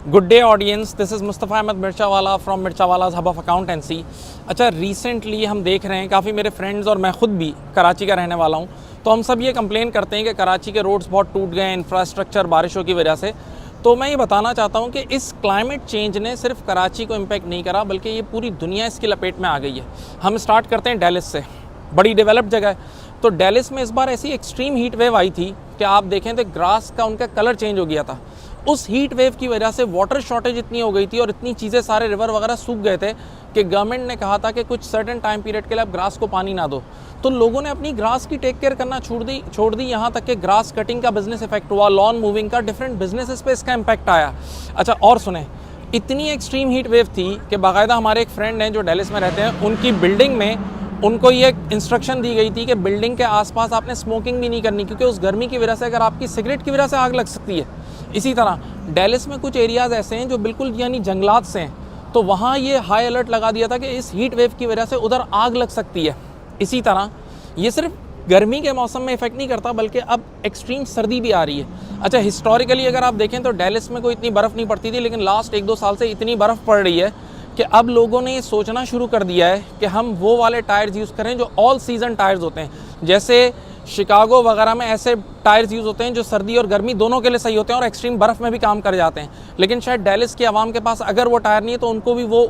Good day audience, this is Mustafa Ahmed Mirchawala from Mirchawala's hub of accountancy. अच्छा, recently हम देख रहे हैं काफ़ी मेरे फ्रेंड्स और मैं ख़ुद भी कराची का रहने वाला हूँ, तो हम सब ये कंप्लेन करते हैं कि कराची के रोड्स बहुत टूट गए हैं इंफ्रास्ट्रक्चर बारिशों की वजह से। तो मैं ये बताना चाहता हूँ कि इस क्लाइमेट चेंज ने सिर्फ कराची को इम्पेक्ट नहीं करा, बल्कि ये पूरी दुनिया इसकी लपेट में आ गई है। हम स्टार्ट करते हैं डेलिस से, बड़ी डेवलप्ड जगह है। तो डेलिस में इस बार ऐसी एक्सट्रीम हीट वेव आई थी कि आप देखें तो ग्रास का उनका कलर चेंज हो गया था। उस हीट वेव की वजह से वाटर शॉर्टेज इतनी हो गई थी और इतनी चीज़ें, सारे रिवर वगैरह सूख गए थे कि गवर्नमेंट ने कहा था कि कुछ सर्टेन टाइम पीरियड के लिए आप ग्रास को पानी ना दो। तो लोगों ने अपनी ग्रास की टेक केयर करना छोड़ दी। यहाँ तक कि ग्रास कटिंग का बिजनेस इफेक्ट हुआ, लॉन मूविंग का, डिफरेंट बिजनेसेस पे इसका इम्पैक्ट आया। अच्छा, और सुने, इतनी एक्सट्रीम हीट वेव थी कि बाकायदा हमारे एक फ्रेंड हैं जो डेलिस में रहते हैं, उनकी बिल्डिंग में उनको ये इंस्ट्रक्शन दी गई थी कि बिल्डिंग के आसपास आपने स्मोकिंग भी नहीं करनी, क्योंकि उस गर्मी की वजह से अगर आपकी सिगरेट की वजह से आग लग सकती है। इसी तरह डेलिस में कुछ एरियाज़ ऐसे हैं जो बिल्कुल यानी जंगलात से हैं, तो वहाँ ये हाई अलर्ट लगा दिया था कि इस हीट वेव की वजह से उधर आग लग सकती है। इसी तरह ये सिर्फ गर्मी के मौसम में इफेक्ट नहीं करता, बल्कि अब एक्सट्रीम सर्दी भी आ रही है। अच्छा, हिस्टोरिकली अगर आप देखें तो डेलिस में कोई इतनी बर्फ़ नहीं पड़ती थी, लेकिन लास्ट 1-2 साल से इतनी बर्फ़ पड़ रही है कि अब लोगों ने ये सोचना शुरू कर दिया है कि हम वो वाले टायर्स यूज़ करें जो ऑल सीज़न टायर्स होते हैं। जैसे शिकागो वगैरह में ऐसे टायर्स यूज़ होते हैं जो सर्दी और गर्मी दोनों के लिए सही होते हैं और एक्सट्रीम बर्फ़ में भी काम कर जाते हैं। लेकिन शायद डेलिस की आवाम के पास अगर वो टायर नहीं है तो उनको भी वो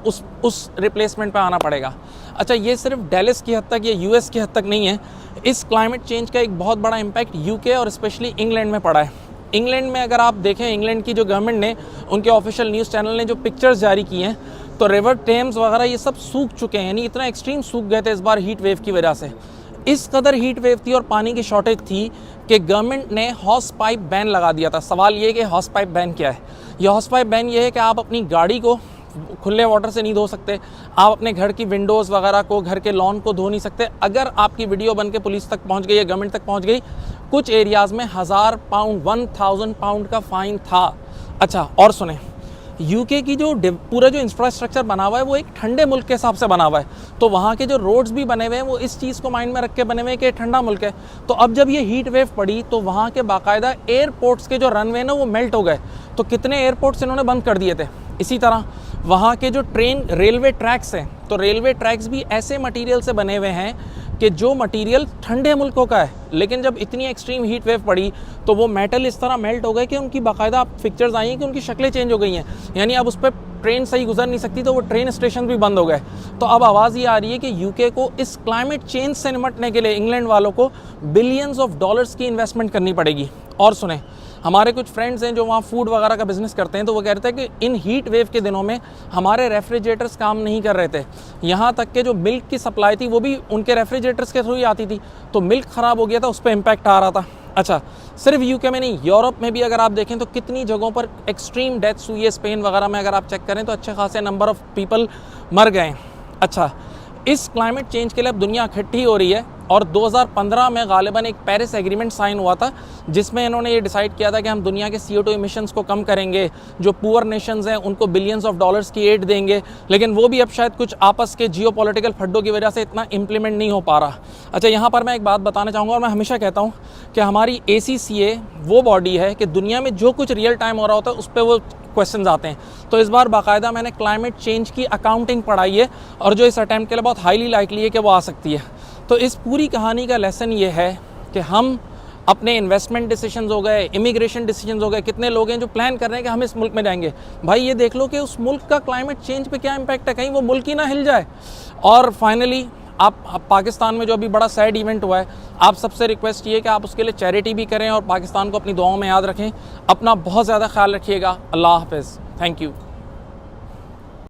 उस रिप्लेसमेंट पे आना पड़ेगा। अच्छा, ये सिर्फ डेलिस की हद तक, ये यूएस की हद तक नहीं है। इस क्लाइमेट चेंज का एक बहुत बड़ा इम्पैक्ट यूके और स्पेशली इंग्लैंड में पड़ा है। इंग्लैंड में अगर आप देखें, इंग्लैंड की जो गवर्नमेंट ने, उनके ऑफिशियल न्यूज़ चैनल ने जो पिक्चर्स जारी की हैं, तो रिवर टेम्स वगैरह ये सब सूख चुके हैं। यानी इतना एक्सट्रीम सूख गए थे इस बार हीट वेव की वजह से। इस कदर हीट वेव थी और पानी की शॉर्टेज थी कि गवर्नमेंट ने हॉर्स पाइप बैन लगा दिया था। सवाल ये कि हॉर्स पाइप बैन क्या है? ये हॉर्स पाइप बैन ये है कि आप अपनी गाड़ी को खुले वाटर से नहीं धो सकते, आप अपने घर की विंडोज़ वगैरह को, घर के लॉन को धो नहीं सकते। अगर आपकी वीडियो बन के पुलिस तक पहुंच गई या गवर्नमेंट तक पहुंच गई, कुछ एरियाज़ में 1000 पाउंड 1000 पाउंड का फ़ाइन था। अच्छा, और सुने, यूके की जो पूरा जो इंफ्रास्ट्रक्चर बना हुआ है वो एक ठंडे मुल्क के हिसाब से बना हुआ है, तो वहाँ के जो रोड्स भी बने हुए हैं वो इस चीज़ को माइंड में रख के बने हुए हैं कि ठंडा मुल्क है। तो अब जब ये हीट वेव पड़ी तो वहाँ के बाकायदा एयरपोर्ट्स के जो रनवे ना वो मेल्ट हो गए, तो कितने एयरपोर्ट्स इन्होंने बंद कर दिए थे। इसी तरह वहाँ के जो रेलवे ट्रैक्स हैं, तो रेलवे ट्रैक्स भी ऐसे मटीरियल से बने हुए हैं कि जो मटेरियल ठंडे मुल्कों का है, लेकिन जब इतनी एक्सट्रीम हीट वेव पड़ी तो वो मेटल इस तरह मेल्ट हो गए कि उनकी बाकायदा पिक्चर्स आई हैं कि उनकी शक्लें चेंज हो गई हैं। यानी अब उस पर ट्रेन सही गुजर नहीं सकती, तो वो ट्रेन स्टेशन भी बंद हो गए। तो अब आवाज़ ये आ रही है कि यूके को इस क्लाइमेट चेंज से निपटने के लिए इंग्लैंड वालों को बिलियंस ऑफ डॉलर्स की इन्वेस्टमेंट करनी पड़ेगी। और सुने, हमारे कुछ फ्रेंड्स हैं जो वहाँ फूड वगैरह का बिज़नेस करते हैं, तो वो कह रहे थे कि इन हीट वेव के दिनों में हमारे रेफ्रिजरेटर्स काम नहीं कर रहे थे। यहाँ तक कि जो मिल्क की सप्लाई थी वो भी उनके रेफ्रिजरेटर्स के थ्रू ही आती थी, तो मिल्क ख़राब हो गया था, उस पर इम्पैक्ट आ रहा था। अच्छा, सिर्फ यूके में नहीं, यूरोप में भी अगर आप देखें तो कितनी जगहों पर एक्सट्रीम डेथ्स हुई है। स्पेन वगैरह में अगर आप चेक करें तो अच्छे खासे नंबर ऑफ़ पीपल मर गए। अच्छा, इस क्लाइमेट चेंज के लिए अब दुनिया इकट्ठी हो रही है और 2015 में गालिबन एक पेरिस एग्रीमेंट साइन हुआ था, जिसमें इन्होंने ये डिसाइड किया था कि हम दुनिया के CO2 इमिशंस को कम करेंगे, जो पुअर नेशंस हैं उनको बिलियंस ऑफ डॉलर्स की एड देंगे। लेकिन वो भी अब शायद कुछ आपस के जियोपॉलिटिकल फड्डों की वजह से इतना इम्प्लीमेंट नहीं हो पा रहा। अच्छा, यहाँ पर मैं एक बात बताना चाहूँगा, और मैं हमेशा कहता हूँ कि हमारी ACCA वो बॉडी है कि दुनिया में जो कुछ रियल टाइम हो रहा होता है उस पर वो क्वेश्चंस आते हैं। तो इस बार बाकायदा मैंने क्लाइमेट चेंज की अकाउंटिंग पढ़ाई है, और जो इस अटैम्प्ट के लिए बहुत हाईली लाइकली है कि वो आ सकती है। तो इस पूरी कहानी का लेसन ये है कि हम अपने इन्वेस्टमेंट डिसीजंस हो गए, इमिग्रेशन डिसीजंस हो गए, कितने लोग हैं जो प्लान कर रहे हैं कि हम इस मुल्क में जाएंगे, भाई ये देख लो कि उस मुल्क का क्लाइमेट चेंज पे क्या इम्पैक्ट है, कहीं वो मुल्क ही ना हिल जाए। और फाइनली आप पाकिस्तान में जो अभी बड़ा सैड इवेंट हुआ है, आप सबसे रिक्वेस्ट ये है कि आप उसके लिए चैरिटी भी करें और पाकिस्तान को अपनी दुआओं में याद रखें। अपना बहुत ज़्यादा ख्याल रखिएगा। अल्लाह हाफ़िज़। Thank you.